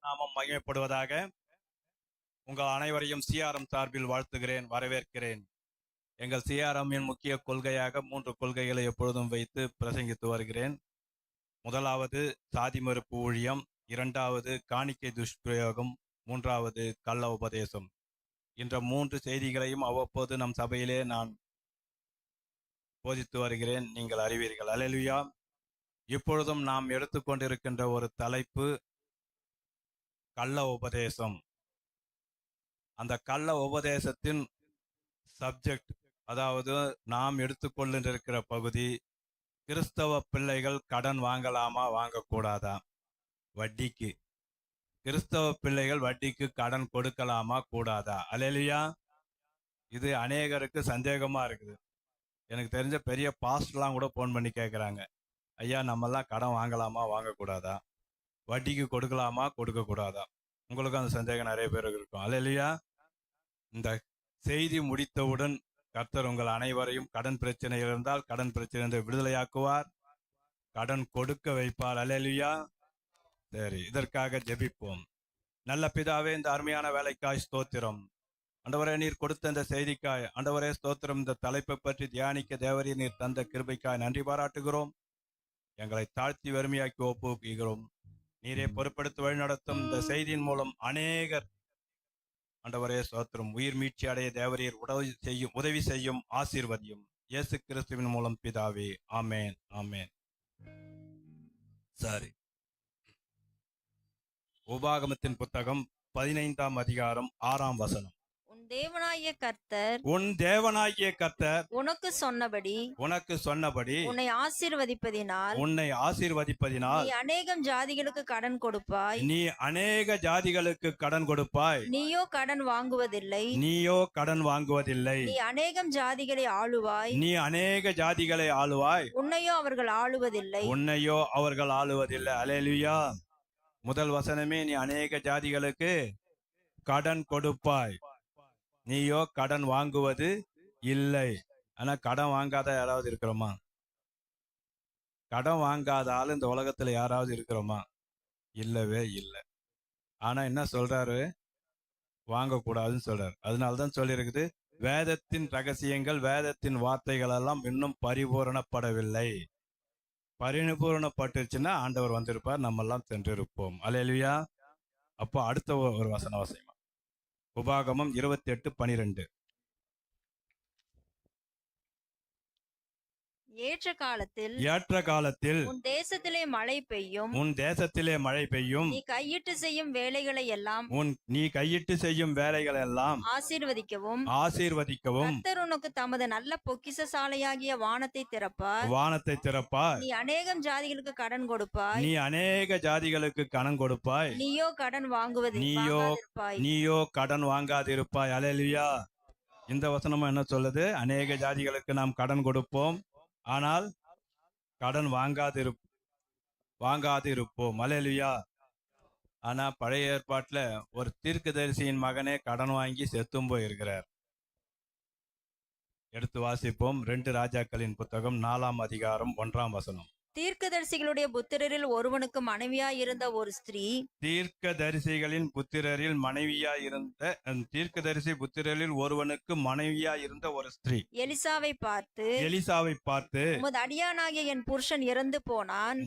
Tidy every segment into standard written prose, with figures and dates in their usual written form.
நாமம் மகிமைப்படுவதாக. உங்கள் அனைவரையும் சிஆர்எம் சார்பில் வாழ்த்துகிறேன், வரவேற்கிறேன். எங்கள் சிஆர்எம்மின் முக்கிய கொள்கையாக 3 கொள்கைகளை எப்பொழுதும் வைத்து பிரசங்கித்து வருகிறேன். முதலாவது சாதி மறுப்பு ஊழியம், இரண்டாவது காணிக்கை துஷ்பிரயோகம், மூன்றாவது கள்ள உபதேசம். என்ற 3 செய்திகளையும் அவ்வப்போது நம் சபையிலே நான் போதித்து வருகிறேன், நீங்கள் அறிவீர்கள். அல்லேலூயா. இப்பொழுதும் நாம் எடுத்துக்கொண்டிருக்கின்ற ஒரு தலைப்பு கள்ள உபதேசம். அந்த கள்ள உபதேசத்தின் சப்ஜெக்ட், அதாவது நாம் எடுத்துக்கொண்டிருக்கிற பகுதி, கிறிஸ்தவ பிள்ளைகள் கடன் வாங்கலாமா வாங்கக்கூடாதா? வட்டிக்கு கிறிஸ்தவ பிள்ளைகள் வட்டிக்கு கடன் கொடுக்கலாமா கூடாதா? அல்லேலூயா. இது அநேகருக்கு சந்தேகமா இருக்குது. எனக்கு தெரிஞ்ச பெரிய பாஸ்டர்லாம் கூட ஃபோன் பண்ணி கேட்குறாங்க, ஐயா நம்மெல்லாம் கடன் வாங்கலாமா வாங்கக்கூடாதா? வட்டிக்கு கொடுக்கலாமா கொடுக்கக்கூடாதா? உங்களுக்கும் அந்த சந்தேகம் நிறைய பேருக்கு இருக்கும். அல்லேலூயா. இந்த செய்தி முடித்தவுடன் கர்த்தர் உங்கள் அனைவரையும் கடன் பிரச்சனை இருந்தால் கடன் பிரச்சனை விடுதலையாக்குவார், கடன் கொடுக்க வைப்பார். அல்லேலூயா. சரி, இதற்காக ஜெபிப்போம். நல்ல பிதாவே, இந்த அருமையான வேலைக்காய் ஸ்தோத்திரம். ஆண்டவரே, நீர் கொடுத்த இந்த செய்திக்காய் ஆண்டவரே ஸ்தோத்திரம். இந்த தலைப்பை பற்றி தியானிக்க தேவரீர் நீர் தந்த கிருபைக்காய் நன்றி பாராட்டுகிறோம். எங்களை தாழ்த்தி வறுமையாக்கி ஒப்புக்கிறோம். நீரே பொறுப்படுத்தி வழிநடத்தும். இந்த செய்தியின் மூலம் அநேகர் ஆண்டவரே ஸ்தோத்திரம் உயிர் மீட்சி அடைய தேவரீர் உதவி செய்யும் ஆசீர்வதியும். இயேசு கிறிஸ்துவின் மூலம் பிதாவே, ஆமேன் ஆமேன். சரி, உபாகமத்தின் புத்தகம் 15ஆம் அதிகாரம் 6ஆம் வசனம். உன் தேவனாகிய கர்த்தர் உனக்கு சொன்னபடி உன்னை ஆசீர்வதிப்பதினால் நீ அநேகம் ஜாதிகளுக்கு கடன் கொடுப்பாய். நீயோ கடன் வாங்குவதில்லை. நீ அநேகம் ஜாதிகளை ஆளுவாய். உன்னையோ அவர்கள் ஆளுவதில்லை. அல்லேலூயா. முதல் வசனமே, நீ அநேக ஜாதிகளுக்கு கடன் கொடுப்பாய், நீயோ கடன் வாங்குவது இல்லை. ஆனா கடன் வாங்காத யாராவது இருக்கிறோமா? கடன் வாங்காத ஆள் இந்த உலகத்துல யாராவது இருக்கிறோமா? இல்லவே இல்லை. ஆனா என்ன சொல்றாரு? வாங்கக்கூடாதுன்னு சொல்றாரு. அதனால்தான் சொல்லியிருக்குது, வேதத்தின் ரகசியங்கள், வேதத்தின் வார்த்தைகள் எல்லாம் இன்னும் பரிபூரணப்படவில்லை. பரிபூரணப்பட்டுச்சுன்னா ஆண்டவர் வந்திருப்பார், நம்ம எல்லாம் சென்றிருப்போம். அல்லேலூயா. அப்போ அடுத்த ஒரு வசன வாசிமா, உபாகமம் 28:12. ஏற்ற காலத்தில் உன் தேசத்திலே மழை பெய்யும். நீ கையிட்டு செய்யும் வேலைகளை எல்லாம் ஆசீர்வதிக்கவும் கர்த்தர் உனக்கு தமது நல்ல பொக்கிஷசாலையாகிய வானத்தை திறப்பார். நீ அநேக ஜாதிகளுக்கு கடன் கொடுப்பாய். நீயோ கடன் வாங்காதிருப்பாய். அல்லேலூயா. இந்த வசனமும் என்ன சொல்லுது? அநேக ஜாதிகளுக்கு நாம் கடன் கொடுப்போம், ஆனால் கடன் வாங்காதிருப்போம். அல்லேலூயா. ஆனா பழைய ஏற்பாட்டுல ஒரு தீர்க்கதரிசியின் மகனே கடன் வாங்கி செத்தும் போயிருக்கிறார். எடுத்து வாசிப்போம். 2 ராஜாக்களின் புத்தகம் 4ஆம் அதிகாரம் 1ஆம் வசனம். தீர்க்கதரிசிகளுடைய புத்திரரில் ஒருவனுக்கு மனைவியாயிருந்த ஒரு ஸ்திரீ தீர்க்கதரிசிகளின் புத்திரரில் மனைவியாயிருந்த ஒரு ஸ்திரீ எலிசாவை பார்த்து உமது அடியானாகிய என் புருஷன் இறந்து போனான்.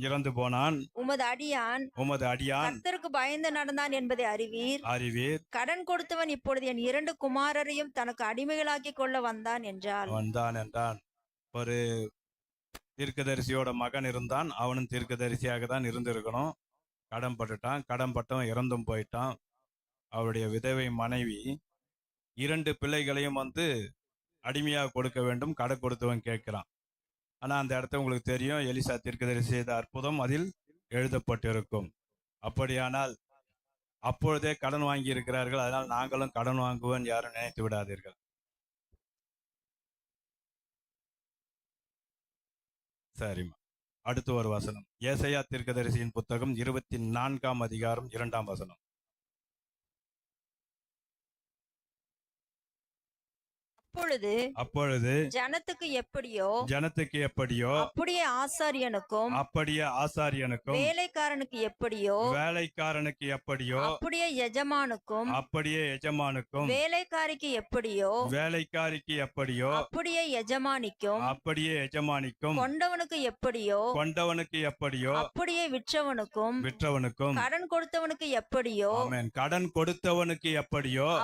உமது அடியான் கர்த்தருக்கு பயந்து நடந்தான் என்பதை அறிவீர். கடன் கொடுத்தவன் இப்பொழுது என் 2 குமாரரையும் தனக்கு அடிமைகளாக்கி கொள்ள வந்தான் என்றான். ஒரு தீர்க்கதரிசியோட மகன் இருந்தான். அவனும் தீர்க்கதரிசியாக தான் இருந்திருக்கணும். கடன் பட்டவன் இறந்தும் போயிட்டான். அவருடைய விதவை மனைவி 2 பிள்ளைகளையும் அடிமையாக கொடுக்க வேண்டும், கடன் கொடுத்தவன் கேட்கிறான். ஆனா அந்த இடத்த உங்களுக்கு தெரியும், எலிசா தீர்க்கதரிசி செய்த அற்புதம் அதில் எழுதப்பட்டிருக்கும். அப்படியானால் அப்பொழுதே கடன் வாங்கி இருக்கிறார்கள், அதனால் நாங்களும் கடன் வாங்குவோம் யாரும் நினைத்து விடாதீர்கள். சரிம்மா. அடுத்து ஒரு வசனம், ஏசாயா தீர்க்கதரிசியின் புத்தகம் 24ஆம் அதிகாரம் 2ஆம் வசனம். அப்பொழுது ஜனத்துக்கு எப்படியோ அப்படியே ஆசாரியனுக்கும் வேலைக்காரனுக்கு எப்படியோ அப்படியே எஜமானுக்கும் வேலைக்காரிக்கு எப்படியோ அப்படியே எஜமானிக்கும் கொண்டவனுக்கு எப்படியோ அப்படியே விற்றவனுக்கும் கடன் கொடுத்தவனுக்கு எப்படியோ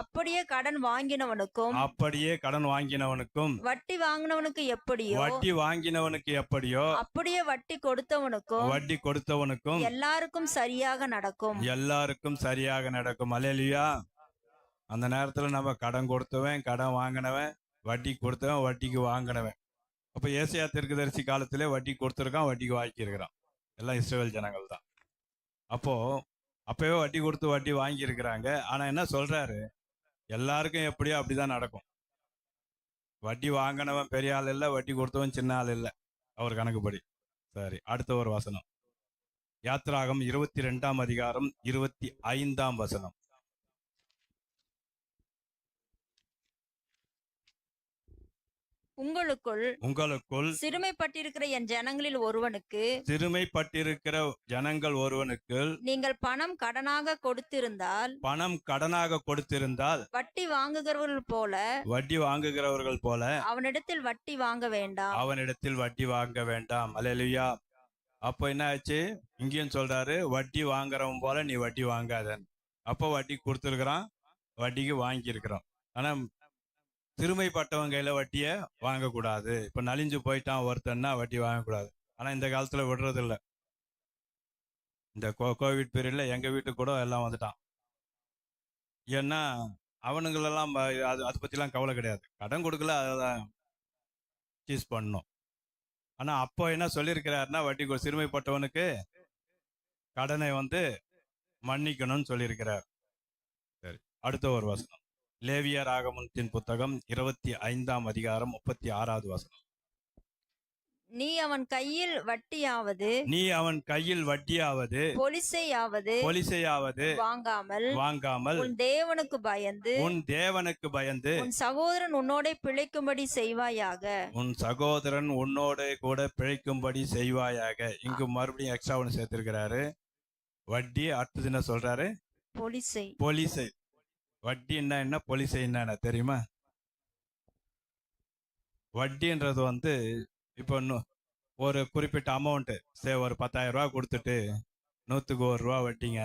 அப்படியே கடன் வாங்கினவனுக்கும் வட்டி வாங்கினவனுக்கு எப்படியோ அப்படியே வட்டி கொடுத்தவனுக்கும் எல்லாருக்கும் சரியாக நடக்கும். அல்லேலூயா. அந்த நேரத்துல நம்ம கடன் கொடுத்தவன், கடன் வாங்கினவன், வட்டி கொடுத்தவன், வட்டிக்கு வாங்கினவன். அப்ப ஏசாயா தீர்க்கதரிசி காலத்திலே வட்டி கொடுத்துருக்கான், வட்டிக்கு வாங்கியிருக்கிறான். எல்லாம் இஸ்ரவேல் ஜனங்கள் தான். அப்பவே வட்டி கொடுத்து வட்டி வாங்கி இருக்கிறாங்க. ஆனா என்ன சொல்றாரு, எல்லாருக்கும் எப்படியோ அப்படிதான் நடக்கும். வட்டி வாங்கினவன் பெரிய ஆள் இல்லை, வட்டி கொடுத்தவன் சின்ன ஆள் இல்லை, அவர் கணக்குப்படி. சரி, அடுத்த ஒரு வசனம். யாத்ராகம் 22ஆம் அதிகாரம் 25ஆம் வசனம். உங்களுக்குள் சிறுமைப்பட்டிருக்கிற என் ஜனங்களில் ஒருவனுக்கு நீங்கள் பணம் கடனாக கொடுத்திருந்தால் வட்டி வாங்குகிறவர்கள் போல அவனிடத்தில் வட்டி வாங்க வேண்டாம். அல்லேலூயா. அப்போ என்ன ஆச்சு? இங்கேயும் சொல்றாரு, வட்டி வாங்குறவன் போல நீ வட்டி வாங்காதன். அப்போ வட்டி கொடுத்துருக்கிறான், வட்டிக்கு வாங்கி இருக்கிறோம். ஆனா சிறுமைப்பட்டவன் கையில வட்டிய வாங்கக்கூடாது. இப்ப நலிஞ்சு போயிட்டான் ஒருத்தன்னா வட்டி வாங்கக்கூடாது. ஆனா இந்த காலத்துல விடுறது இல்லை. இந்த கோவிட் பீரியட்ல எங்க வீட்டுக்கு கூட எல்லாம் வந்துட்டான். ஏன்னா அவனுங்களெல்லாம் அதை பத்திலாம் கவலை கிடையாது. கடன் கொடுக்கல, அதான் சீஸ் பண்ணணும். ஆனா அப்போ என்ன சொல்லியிருக்கிறாருன்னா, வட்டி சிறுமைப்பட்டவனுக்கு கடனை மன்னிக்கணும்னு சொல்லியிருக்கிறார். சரி, அடுத்த ஒரு வசனம். லேவியர் ஆகமத்தின் புத்தகம் 25ஆம் அதிகாரம் 36வது வசனம். நீ அவன் கையில் வட்டியாவது பொலிசையாவது வாங்காமல் உன் தேவனுக்கு பயந்து உன் சகோதரன் உன்னோட பிழைக்கும்படி செய்வாயாக. இங்கு மறுபடியும் எக்ஸ்ட்ரா ஒன்று சேர்த்திருக்கிறாரு. வட்டி அடுத்தது என்ன சொல்றாரு? பொலிசை. வட்டி என்ன, பொலிசை என்ன தெரியுமா? வட்டின்றது இப்போ ஒரு குறிப்பிட்ட அமௌண்ட்டு, ஒரு 10,000 ரூபா கொடுத்துட்டு 100க்கு 1 ரூபா வட்டிங்க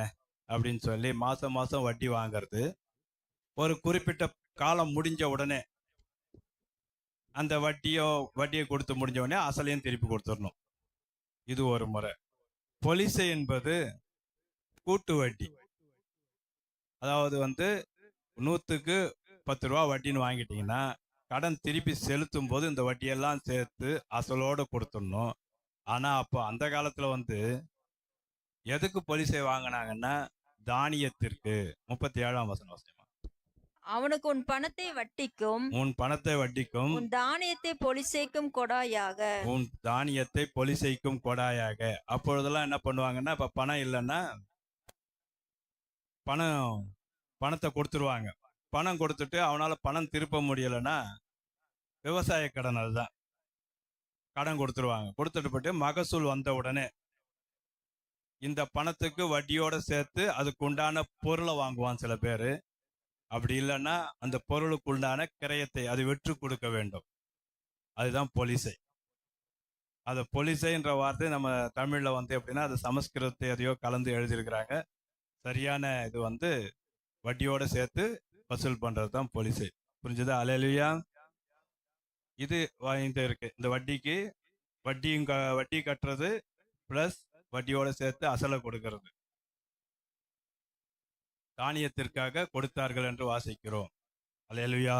அப்படின்னு சொல்லி மாசம் மாசம் வட்டி வாங்கிறது. ஒரு குறிப்பிட்ட காலம் முடிஞ்ச உடனே அந்த வட்டியை கொடுத்து முடிஞ்ச உடனே அசலையும் திருப்பி கொடுத்துடணும். இது ஒரு முறை. பொலிசை என்பது கூட்டு வட்டி. அதாவது 100க்கு 10 ரூபா வட்டின்னு வாங்கிட்டீங்கன்னா கடன் திருப்பி செலுத்தும் போது இந்த வட்டியெல்லாம் சேர்த்து அசலோட கொடுத்துடணும். ஆனா அப்போ அந்த காலத்துல எதுக்கு பொலிசை வாங்கினாங்கன்னா தானியத்திற்கு. 37ஆம் வசனம். அவனுக்கு உன் பணத்தை வட்டிக்கும் உன் தானியத்தை பொலிசைக்கும் கொடாயாக. அப்பொழுதெல்லாம் என்ன பண்ணுவாங்கன்னா, இப்ப பணம் இல்லைன்னா பணத்தை கொடுத்துருவாங்க. பணம் கொடுத்துட்டு அவனால பணம் திருப்ப முடியலைன்னா விவசாய கடன், அதுதான் கடன் கொடுத்துருவாங்க. கொடுத்துட்டு போட்டு மகசூல் வந்த உடனே இந்த பணத்துக்கு வட்டியோட சேர்த்து அதுக்கு உண்டான பொருளை வாங்குவான் சில பேர். அப்படி இல்லைன்னா அந்த பொருளுக்கு உண்டான கிரயத்தை அது விற்று கொடுக்க வேண்டும். அதுதான் பொலிசை. அது பொலிசைன்ற வார்த்தை நம்ம தமிழ்ல எப்படின்னா அது சமஸ்கிருதத்தை எதையோ கலந்து எழுதியிருக்கிறாங்க. சரியான இது வட்டியோட சேர்த்து வசூல் பண்றது தான் பொலிசை. புரிஞ்சுதா? அல்லேலூயா. இது இருக்கு. இந்த வட்டி கட்டுறது பிளஸ் வட்டியோட சேர்த்து அசலை கொடுக்கிறது. தானியத்திற்காக கொடுத்தார்கள் என்று வாசிக்கிறோம். அல்லேலூயா.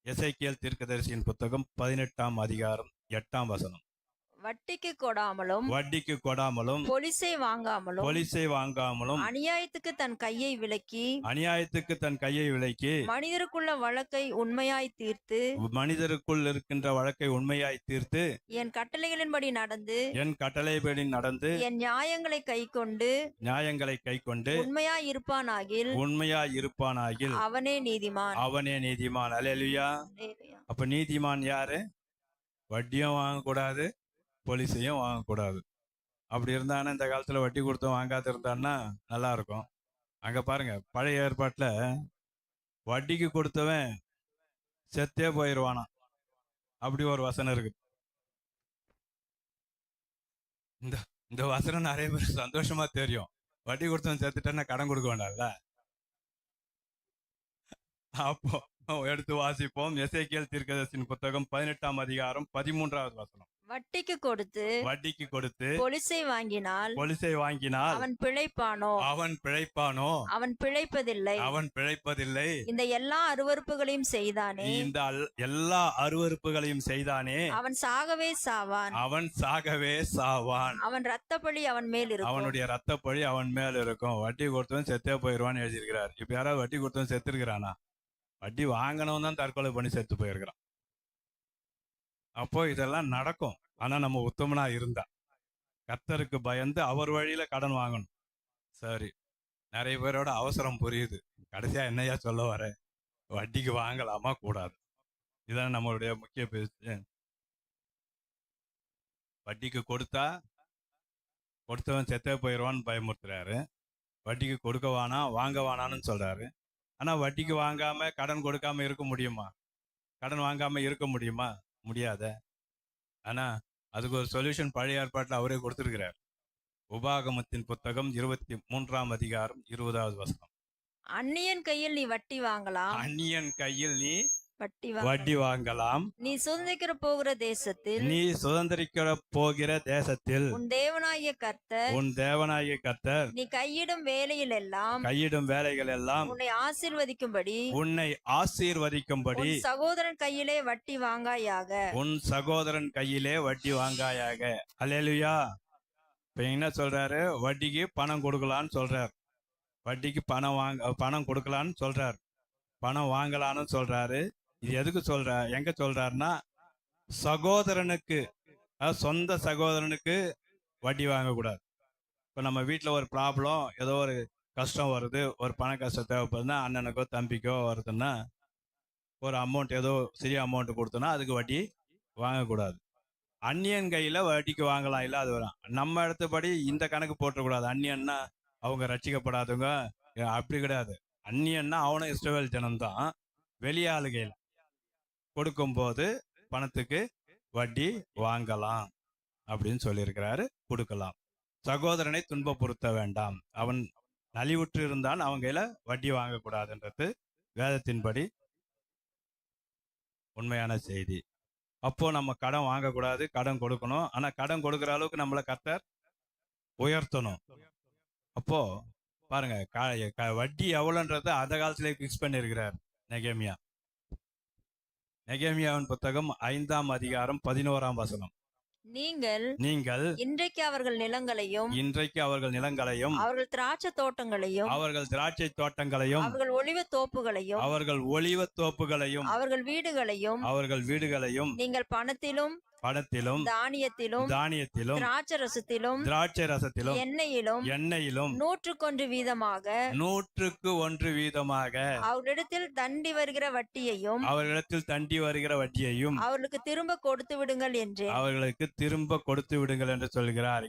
எசேக்கியேல் தீர்க்கதரிசியின் புத்தகம் 18ஆம் அதிகாரம் 8ஆம் வசனம். வட்டிக்கு கொடாமலும் பொலிசை வாங்காமலும் அநியாயத்துக்கு தன் கையை விலக்கி மனிதருக்குள்ள வழக்கை உண்மையாய் தீர்த்து என் கட்டளைகளின்படி நடந்து என் நியாயங்களை கைக்கொண்டு உண்மையாய் இருப்பானாகில் அவனே நீதிமான். அல்லேலூயா. அப்ப நீதிமான் யாரு? வட்டியும் வாங்கக்கூடாது, பொலிசையும் வாங்கக்கூடாது. அப்படி இருந்தானா இந்த காலத்துல வட்டி கொடுத்தும் வாங்காத இருந்தான்னா நல்லா இருக்கும். அங்க பாருங்க, பழைய ஏற்பாட்டுல வட்டிக்கு கொடுத்தவன் செத்தே போயிடுவானா, அப்படி ஒரு வசனம் இருக்கு. இந்த இந்த வசனம் நிறைய பேர் சந்தோஷமா தெரியும். வட்டி கொடுத்தவன் செத்துட்டேன்னா கடன் கொடுக்க வேண்டாம்ல. அப்போ எடுத்து வாசிப்போம். எசேக்கியேல் தீர்க்கதரிசியின் புத்தகம் 18ஆம் அதிகாரம் 13வது வசனம். வட்டிக்கு கொடுத்து பொலிசை வாங்கினால் அவன் பிழைப்பானோ? அவன் பிழைப்பதில்லை. இந்த எல்லா அருவருப்புகளையும் செய்தானே அவன் சாகவே சாவான். அவன் இரத்தப்பழி அவன் மேல் இருக்கும். அவனுடைய இரத்தப்பழி அவன் மேல் இருக்கும். வட்டி கொடுத்தவன் செத்தே போயிடுவான்னு எழுதியிருக்கிறார். இப்ப யாராவது வட்டி கொடுத்தவன் செத்துருக்கிறானா? வட்டி வாங்கினவன் தான் தற்கொலை பண்ணி செத்து போயிருக்கிறான். அப்போ இதெல்லாம் நடக்கும். ஆனா நம்ம உத்தமனா இருந்தா, கர்த்தருக்கு பயந்து அவர் வழியில கடன் வாங்கணும். சரி, நிறைய பேரோட அவசரம் புரியுது. கடைசியா என்னையா சொல்ல வர? வட்டிக்கு வாங்கலாமா கூடாது? இதான் நம்மளுடைய முக்கிய பேச்சு. வட்டிக்கு கொடுத்தவன் செத்தே போயிடுவான்னு பயமுறுத்துறாரு. வட்டிக்கு கொடுக்க வாங்க வானான்னு சொல்றாரு. ஆனா வட்டிக்கு வாங்காம கடன் கொடுக்காம இருக்க முடியுமா? கடன் வாங்காம இருக்க முடியுமா? முடியாத. ஆனா அதுக்கு ஒரு சொல்யூஷன் பழைய ஏற்பாட்டில் அவரே கொடுத்திருக்கிறார். உபாகமத்தின் புத்தகம் 23ஆம் அதிகாரம் 20வது வசனம். அந்நியன் கையில் நீ வட்டி வாங்கலாம். நீ சுதந்திரிக்கிற போகிற தேசத்தில் உன் தேவனாகிய கர்த்தர் நீ கையிடும் வேலைகள் எல்லாம் உன்னை ஆசீர்வதிக்கும்படி சகோதரன் கையிலே வட்டி வாங்காயாக. அல்லேலூயா. இப்ப என்ன சொல்றாரு? வட்டிக்கு பணம் கொடுக்கலான்னு சொல்றார். வட்டிக்கு பணம் கொடுக்கலான்னு சொல்றார். பணம் வாங்கலான்னு சொல்றாரு. இது எதுக்கு எங்க சொல்றாருன்னா, சகோதரனுக்கு, சொந்த சகோதரனுக்கு வட்டி வாங்கக்கூடாது. இப்போ நம்ம வீட்டில் ஒரு ப்ராப்ளம், ஏதோ ஒரு கஷ்டம் வருது, ஒரு பண கஷ்டம் தேவைப்படுதுன்னா, அண்ணனுக்கோ தம்பிக்கோ வருதுன்னா ஒரு அமௌண்ட், ஏதோ சிறிய அமௌண்ட் கொடுத்தோன்னா அதுக்கு வட்டி வாங்கக்கூடாது. அந்நியன் கையில் வட்டிக்கு வாங்கலாம், இல்லை அது வரும். நம்ம இடத்துப்படி இந்த கணக்கு போட்டக்கூடாது. அந்நியன்னா அவங்க ரட்சிக்கப்படாதவங்க, அப்படி கிடையாது. அந்நியன்னா அவனும் இஸ்ரவேல் ஜனம்தான். வெளியாளுகையில் கொடுக்கும்போது பணத்துக்கு வட்டி வாங்கலாம் அப்படின்னு சொல்லியிருக்கிறாரு. கொடுக்கலாம். சகோதரனை துன்பப்படுத்த வேண்டாம். அவன் நலிவுற்று இருந்தான், அவங்க கையில வட்டி வாங்கக்கூடாதுன்றது வேதத்தின்படி உண்மையான செய்தி. அப்போ நம்ம கடன் வாங்கக்கூடாது, கடன் கொடுக்கணும். ஆனா கடன் கொடுக்குற அளவுக்கு நம்மளை கர்த்தர் உயர்த்தணும். அப்போ பாருங்க, வட்டி எவ்வளோன்றது அந்த காலத்திலே பிக்ஸ் பண்ணியிருக்கிறார் நெகேமியாவின் புத்தகம் 5ஆம் அதிகாரம் 11ஆம் வசனம். நீங்கள் இன்றைக்கு அவர்கள் நிலங்களையும் அவர்கள் திராட்சை தோட்டங்களையும் அவர்கள் ஒலிவத் தோப்புகளையும் அவர்கள் வீடுகளையும் நீங்கள் பணத்திலும் தானியத்திலும் திராட்சை ரசத்திலும் எண்ணெயிலும் 101 வீதமாக அவர்களிடத்தில் தண்டி வருகிற வட்டியையும் அவர்களுக்கு திரும்ப கொடுத்து விடுங்கள் என்று சொல்கிறார்.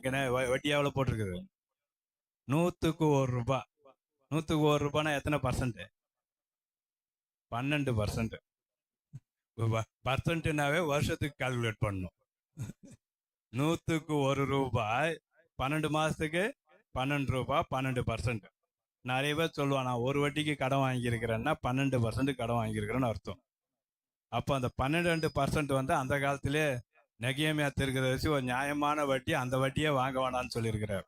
வட்டி எவ்வளவு போட்டிருக்குது? 100க்கு 1 ரூபாய். 100க்கு 1 ரூபாய்னா எத்தனை பர்சன்ட்? 12%. பர்சன்ட்னாவே வருஷத்துக்கு கால்குலேட் பண்ணணும். 100க்கு 1 ரூபாய், 12 மாசத்துக்கு 12 ரூபாய், 12%. நிறைய பேர் சொல்லுவான், நான் ஒரு வட்டிக்கு கடன் வாங்கியிருக்கிறேன்னா 12% கடன் வாங்கியிருக்கிறேன்னு அர்த்தம். அப்போ அந்த 12% வந்து அந்த காலத்திலே நெகேமியா தீர்க்கதரிசி ஒரு நியாயமான வட்டி, அந்த வட்டியே வாங்க வேணான்னு சொல்லியிருக்கிறார்.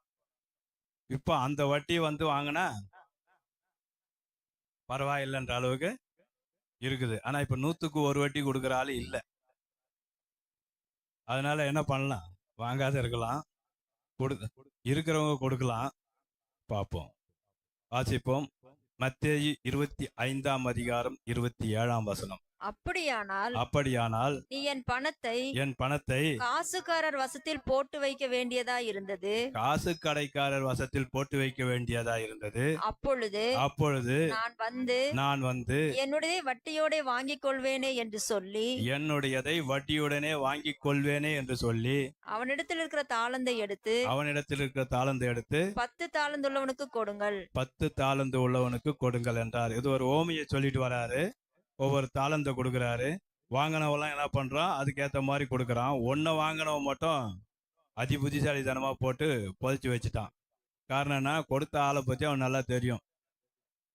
இப்போ அந்த வட்டி வந்து வாங்கினா பரவாயில்லைன்ற அளவுக்கு இருக்குது. ஆனா இப்ப 100க்கு 1 வட்டி கொடுக்குற ஆளு இல்லை. அதனால என்ன பண்ணலாம்? வாங்காத இருக்கலாம், கொடு இருக்கிறவங்க கொடுக்கலாம். பார்ப்போம், வாசிப்போம். மத்தேயு 25:27. அப்படியானால் நீ என் பணத்தை காசுக்காரர் வசத்தில் போட்டு வைக்க வேண்டியதா இருந்தது. காசு கடைக்காரர் வசத்தில் போட்டு வைக்க வேண்டியதா இருந்தது. அப்பொழுது நான் வந்து என்னுடைய வட்டியோட வாங்கிக் கொள்வேனே என்று சொல்லி என்னுடையதை வட்டியுடனே வாங்கிக் கொள்வேனே என்று சொல்லி அவனிடத்தில் இருக்கிற தாளந்தை எடுத்து 10 தாளந்து உள்ளவனுக்கு கொடுங்கள். 10 தாளந்து உள்ளவனுக்கு கொடுங்கள் என்றார். இது ஒரு ஓமையை சொல்லிட்டு வராரு. ஒவ்வொரு தாளந்தை கொடுக்குறாரு. வாங்கினவெல்லாம் என்ன பண்றான், அதுக்கேற்ற மாதிரி கொடுக்குறான். ஒன்றை வாங்கினவன் மட்டும் புத்திசாலித்தனமா போட்டு புதைச்சி வச்சுட்டான். காரணம் என்ன, கொடுத்த ஆளை பற்றி அவன் நல்லா தெரியும்.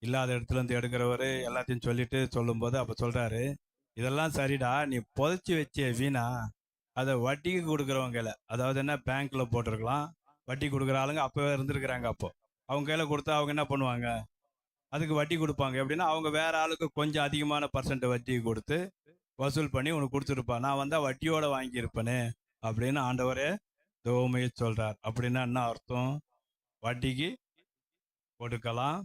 இல்லாத இடத்துல இருந்து எடுக்கிறவரு எல்லாத்தையும் சொல்லிட்டு சொல்லும்போது அப்போ சொல்றாரு, இதெல்லாம் சரிடா, நீ புதைச்சி வச்ச வீணா அதை வட்டிக்கு கொடுக்குறவங்க, அதாவது என்ன, பேங்க்ல போட்டிருக்கலாம், வட்டி கொடுக்குற ஆளுங்க அப்பவே இருந்திருக்கிறாங்க. அப்போ அவங்க கையில கொடுத்தா அவங்க என்ன பண்ணுவாங்க, அதுக்கு வட்டி கொடுப்பாங்க. எப்படின்னா அவங்க வேற ஆளுக்கு கொஞ்சம் அதிகமான பர்சன்ட் வட்டி கொடுத்து வசூல் பண்ணி உனக்கு கொடுத்துருப்பான். நான் வந்தா வட்டியோட வாங்கியிருப்பேனே அப்படின்னு ஆண்டவரே தோமையை சொல்றார். அப்படின்னா என்ன அர்த்தம், வட்டிக்கு கொடுக்கலாம்,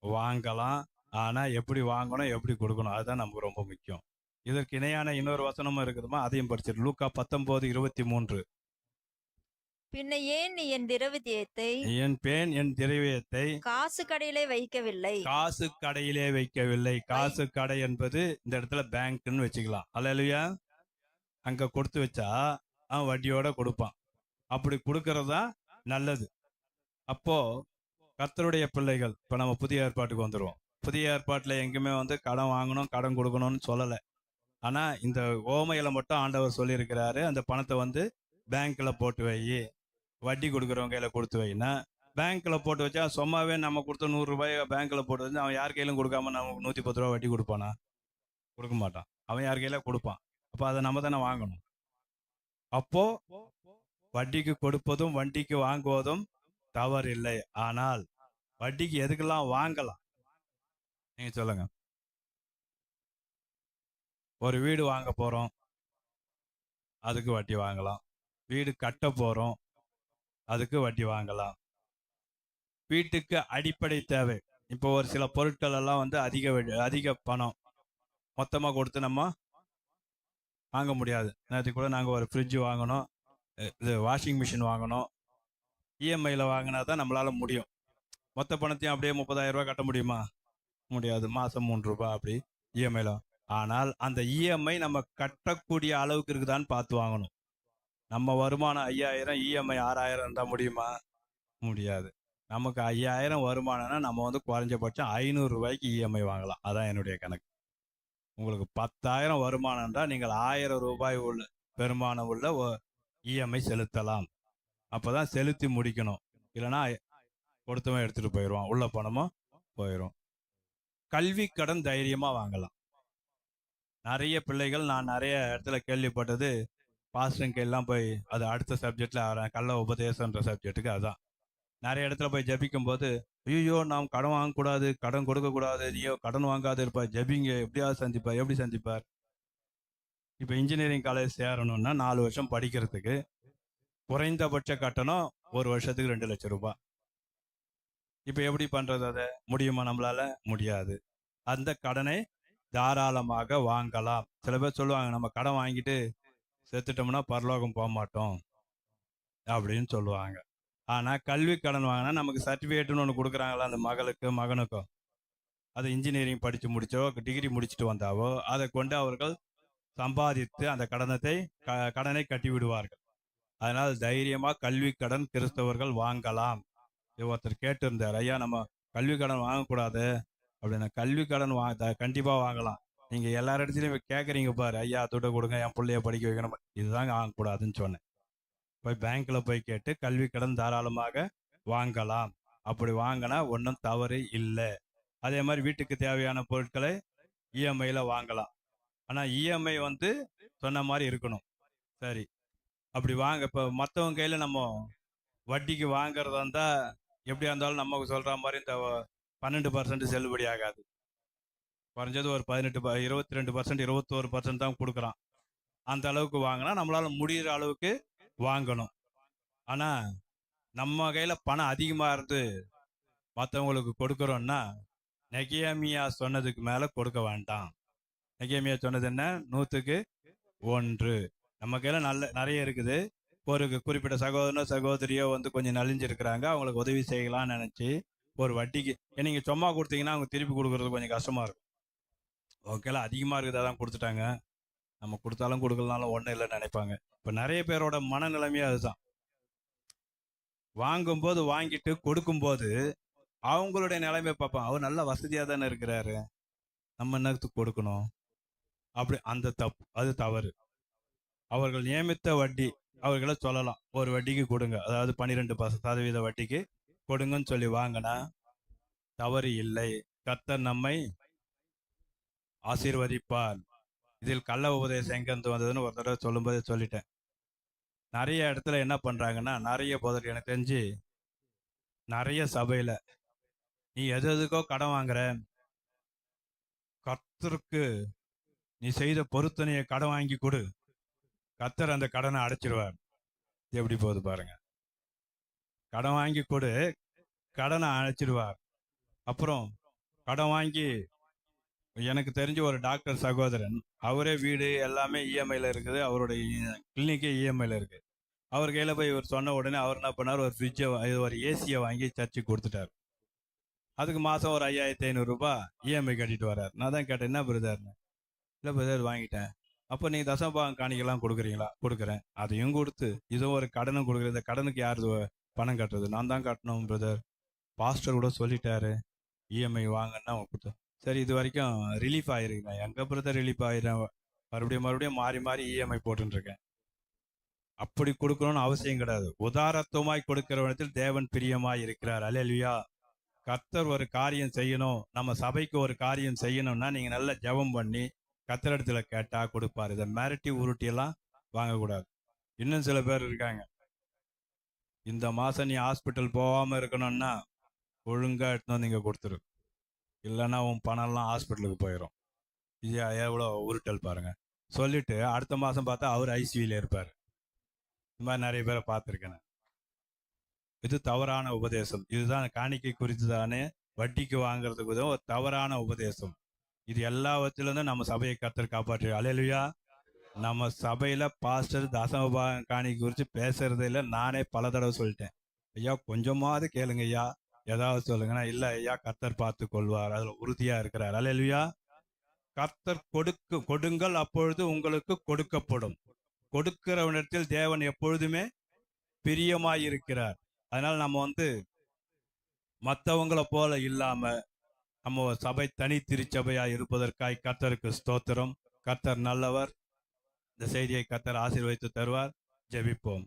வாங்கலாம், ஆனா எப்படி வாங்கணும், எப்படி கொடுக்கணும், அதுதான் நமக்கு ரொம்ப முக்கியம். இதற்கு இணையான இன்னொரு வசனமும் இருக்குதுமா, அதையும் படிச்சிரு. லூக்கா 19:23. பின்ன ஏன் நீ என் திரவியத்தை காசு கடையிலே வைக்கவில்லை. காசு கடை என்பது இந்த இடத்துல பேங்க்னு வச்சுக்கலாம். அல்லேலூயா. அங்க கொடுத்து வச்சா அவன் வட்டியோட கொடுப்பான். அப்படி கொடுக்கறதா நல்லது. அப்போ கர்த்தருடைய பிள்ளைகள், இப்ப நம்ம புதிய ஏற்பாட்டுக்கு வந்துடுவோம். புதிய ஏற்பாட்டுல எங்குமே கடன் வாங்கணும், கடன் கொடுக்கணும்னு சொல்லலை. ஆனா இந்த ஓமையில மட்டும் ஆண்டவர் சொல்லியிருக்கிறாரு, அந்த பணத்தை பேங்க்ல போட்டு வை, வட்டி கொடுக்குறவங்க கையில கொடுத்து வைனா. பேங்க்ல போட்டு வச்சா சும்மாவே நம்ம கொடுத்த 100 ரூபாய் பேங்க்ல போட்டு வச்சு அவன் யார் கையிலும் கொடுக்காம நமக்கு 110 ரூபா வட்டி கொடுப்பானா? கொடுக்க மாட்டான். அவன் யார் கையில கொடுப்பான். அப்போ அதை நம்ம தானே வாங்கணும். அப்போ வட்டிக்கு கொடுப்பதும் வட்டிக்கு வாங்குவதும் தவறு இல்லை. ஆனால் வட்டிக்கு எதுக்கெல்லாம் வாங்கலாம் நீங்க சொல்லுங்க. ஒரு வீடு வாங்க போறோம், அதுக்கு வட்டி வாங்கலாம். வீடு கட்ட போறோம், அதுக்கு வட்டி வாங்கலாம். வீட்டுக்கு அடிப்படை தேவை, இப்போ ஒரு சில பொருட்கள் எல்லாம் அதிக பணம் மொத்தமா கொடுத்து நம்ம வாங்க முடியாது. நேற்றுக்கு கூட நாங்கள் ஒரு ஃப்ரிட்ஜ் வாங்கினோம், இது வாஷிங் மிஷின் வாங்கினோம். இஎம்ஐயில் வாங்கினா தான் நம்மளால முடியும். மொத்த பணத்தையும் அப்படியே 30,000 ரூபாய் கட்ட முடியுமா? முடியாது. மாதம் 3 ரூபாய் அப்படி இஎம்ஐயில். ஆனால் அந்த இஎம்ஐ நம்ம கட்டக்கூடிய அளவுக்கு இருக்குதான்னு பார்த்து வாங்கணும். நம்ம வருமானம் 5,000, இஎம்ஐ 6,000 இருந்தால் முடியுமா? முடியாது. நமக்கு 5,000 வருமானம்னா நம்ம குறைஞ்சபட்சம் 500 ரூபாய்க்கு இஎம்ஐ வாங்கலாம். அதான் என்னுடைய கணக்கு. உங்களுக்கு 10,000 வருமானம் தான் நீங்கள் 1000 ரூபாய் உள்ள பெருமானம் உள்ள இஎம்ஐ செலுத்தலாம். அப்போதான் செலுத்தி முடிக்கணும். இல்லைன்னா கொடுத்தவன் எடுத்துட்டு போயிடுவான், உள்ள பணமும் போயிடும். கல்வி கடன் தைரியமா வாங்கலாம். நிறைய பிள்ளைகள், நான் நிறைய இடத்துல கேள்விப்பட்டது, பாஸ்டருங்க எல்லாம் போய் அது அடுத்த சப்ஜெக்ட்ல கள்ள உபதேசன்ற சப்ஜெக்டுக்கு அதான் நிறைய இடத்துல போய் ஜபிக்கும் போது, ஐயோ நாம் கடன் வாங்கக்கூடாது, கடன் கொடுக்கக்கூடாது, ஐயோ கடன் வாங்காது இருப்பார், ஜபிங்க எப்படியாவது சந்திப்பார். எப்படி சந்திப்பார்? இப்போ இன்ஜினியரிங் காலேஜ் சேரணும்னா 4 வருஷம் படிக்கிறதுக்கு குறைந்தபட்ச கட்டணம் ஒரு வருஷத்துக்கு 2 லட்சம் ரூபாய். இப்போ எப்படி பண்றது? அதை முடியுமா? நம்மளால முடியாது. அந்த கடனை தாராளமாக வாங்கலாம். சில பேர் சொல்லுவாங்க, நம்ம கடன் வாங்கிட்டு செத்துட்டோம்னா பரலோகம் போக மாட்டோம் அப்படின்னு சொல்லுவாங்க. ஆனால் கல்வி கடன் வாங்கினா நமக்கு சர்டிஃபிகேட்னு ஒன்று கொடுக்குறாங்களா அந்த மகளுக்கு மகனுக்கோ, அது இன்ஜினியரிங் படித்து முடிச்சோ டிகிரி முடிச்சுட்டு வந்தாவோ அதை கொண்டு அவர்கள் சம்பாதித்து அந்த கடனை கட்டி விடுவார்கள். அதனால் தைரியமாக கல்வி கடன் கிறிஸ்தவர்கள் வாங்கலாம். ஒருத்தர் கேட்டிருந்தார், ஐயா நம்ம கல்வி கடன் வாங்கக்கூடாது அப்படின்னா. கல்வி கடன் கண்டிப்பாக வாங்கலாம். நீங்கள் எல்லா இடத்துலையும் கேட்குறீங்க பாரு, ஐயா துட்டை கொடுங்க, என் பிள்ளைய படிக்க வைக்கணும், இதுதாங்க வாங்கக்கூடாதுன்னு சொன்னேன். போய் பேங்க்ல போய் கேட்டு கல்வி கடன் தாராளமாக வாங்கலாம். அப்படி வாங்கினா ஒன்றும் தவறு இல்லை. அதே மாதிரி வீட்டுக்கு தேவையான பொருட்களை இஎம்ஐல வாங்கலாம். ஆனால் இஎம்ஐ சொன்ன மாதிரி இருக்கணும். சரி, அப்படி வாங்க. இப்போ மற்றவங்க கையில் நம்ம வட்டிக்கு வாங்குறதா இருந்தால் எப்படியா இருந்தாலும் நமக்கு சொல்கிற மாதிரி இந்த 12% செல்லுபடி ஆகாது. குறைஞ்சது ஒரு 22%, 21% தான் கொடுக்குறான். அந்த அளவுக்கு வாங்கினா நம்மளால முடிகிற அளவுக்கு வாங்கணும். ஆனா நம்ம கையில பணம் அதிகமா இருந்து மற்றவங்களுக்கு கொடுக்கறோம்னா, நெகேமியா சொன்னதுக்கு மேல கொடுக்க வேண்டாம். நெகேமியா சொன்னது என்ன? 100க்கு 1. நம்ம கையில நிறைய இருக்குது. ஒரு குறிப்பிட்ட சகோதரனோ சகோதரியோ வந்து கொஞ்சம் நலிஞ்சிருக்கிறாங்க, அவங்களுக்கு உதவி செய்யலாம்னு நினைச்சு ஒரு வட்டிக்கு நீங்க சும்மா கொடுத்தீங்கன்னா அவங்க திருப்பி கொடுக்கறது கொஞ்சம் கஷ்டமா இருக்கும். ஓகேல அதிகமா இருக்குதா தான் கொடுத்துட்டாங்க, நம்ம கொடுத்தாலும் கொடுக்கலனாலும் ஒன்றும் இல்லைன்னு நினைப்பாங்க. இப்போ நிறைய பேரோட மனநிலைமையே அதுதான். வாங்கும்போது வாங்கிட்டு கொடுக்கும்போது அவங்களுடைய நிலைமையை பார்ப்பான். அவர் நல்ல வசதியாக தானே இருக்கிறாரு, நம்ம என்னத்துக்கு கொடுக்கணும், அப்படி அந்த தப்பு, அது தவறு. அவர்கள் நியமித்த வட்டி அவர்களை சொல்லலாம், ஒரு வட்டிக்கு கொடுங்க, அதாவது 12% வட்டிக்கு கொடுங்கன்னு சொல்லி வாங்கினா தவறு இல்லை. கர்த்தர் நம்மை ஆசீர்வதிப்பார். இதில் கள்ள உபதேசம் எங்கேருந்து வந்ததுன்னு ஒரு தடவை சொல்லும்போது சொல்லிட்டேன். நிறைய இடத்துல என்ன பண்றாங்கன்னா, நிறைய போதர் எனக்கு தெரிஞ்சு நிறைய சபையில நீ எது எதுக்கோ கடன் வாங்குற, கர்த்தருக்கு நீ செய்த பொருத்தனையை கடன் வாங்கி கொடு, கர்த்தர் அந்த கடனை அடைச்சிருவார். எப்படி போகுது பாருங்க. கடன் வாங்கி கொடு, கடனை அடைச்சிருவார். அப்புறம் கடன் வாங்கி, எனக்கு தெரிஞ்ச ஒரு டாக்டர் சகோதரன், அவரே வீடு எல்லாமே இஎம்ஐல இருக்குது, அவருடைய கிளினிக்கே இஎம்ஐல இருக்கு. அவர் கையில போய் இவர் சொன்ன உடனே அவர் என்ன பண்ணார், ஒரு ஃப்ரிட்ஜை ஒரு ஏசியை வாங்கி சர்ச்சுக்கு கொடுத்துட்டார். அதுக்கு மாதம் ஒரு 5500 ரூபாய் இஎம்ஐ கட்டிட்டு வர்றார். நான் தான் கேட்டேன், என்ன பிரதர்னு. இல்லை பிரதர் வாங்கிட்டேன். அப்போ நீங்கள் தசமபாகம் காணிக்கலாம் கொடுக்குறீங்களா? கொடுக்குறேன். அதையும் கொடுத்து இதுவும் ஒரு கடனும் கொடுக்குறேன். இந்த கடனுக்கு யார் பணம் கட்டுறது? நான் தான் கட்டணும் பிரதர், பாஸ்டர் கூட சொல்லிட்டாரு இஎம்ஐ வாங்கன்னா கொடுத்தேன். சரி, இது வரைக்கும் ரிலீஃப் ஆகிருக்கேன். எங்கே பிரதர் ரிலீஃப் ஆகிடுறேன், மறுபடியும் மாறி மாறி இஎம்ஐ போட்டுருக்கேன். அப்படி கொடுக்கணும்னு அவசியம் கிடையாது. உதாரத்துவமாய் கொடுக்கிறவனத்தில் தேவன் பிரியமாய் இருக்கிறார். அல்லேலூயா. கர்த்தர் ஒரு காரியம் செய்யணும், நம்ம சபைக்கு ஒரு காரியம் செய்யணும்னா நீங்க நல்ல ஜெபம் பண்ணி கர்த்தரிடத்துல கேட்டா கொடுப்பாரு. இதை மிரட்டி உருட்டி எல்லாம் வாங்கக்கூடாது. இன்னும் சில பேர் இருக்காங்க, இந்த மாசம் நீ ஹாஸ்பிட்டல் போகாம இருக்கணும்னா ஒழுங்கா எடுத்துன்னு வந்து இங்க கொடுத்துரு, இல்லைன்னா உன் பணம் எல்லாம் ஹாஸ்பிட்டலுக்கு போயிடும். இது எவ்வளோ உருட்டல் பாருங்க. சொல்லிட்டு அடுத்த மாசம் பார்த்தா அவர் ஐசியூல இருப்பாரு. இந்த மாதிரி நிறைய பேரை பார்த்துருக்கேன். இது தவறான உபதேசம். இதுதான் காணிக்கை குறித்து தானே வட்டிக்கு வாங்குறதுக்கு ஒரு தவறான உபதேசம். இது எல்லாவற்றிலிருந்தும் நம்ம சபையை கர்த்தர் காப்பாற்று. அல்லேலூயா. நம்ம சபையில பாஸ்டர் தசமபாகம் காணிக்கை குறித்து பேசுறதே இல்லை. நானே பல தடவை சொல்லிட்டேன், ஐயா கொஞ்சமாவது கேளுங்க ஐயா, ஏதாவது சொல்லுங்கன்னா இல்லை ஐயா கர்த்தர் பார்த்து கொள்வார், அதுல உறுதியா இருக்கிறார். அல்லேலூயா. கர்த்தர் கொடுங்கள், அப்பொழுது உங்களுக்கு கொடுக்கப்படும். கொடுக்கிறவனிடத்தில் தேவன் எப்பொழுதுமே பிரியமாயிருக்கிறார். அதனால நம்ம வந்து மற்றவங்களை போல இல்லாம நம்ம சபை தனி திருச்சபையா இருப்பதற்காய் கர்த்தருக்கு ஸ்தோத்திரம். கர்த்தர் நல்லவர். இந்த செய்தியை கர்த்தர் ஆசீர்வதித்து தருவார். ஜெபிப்போம்.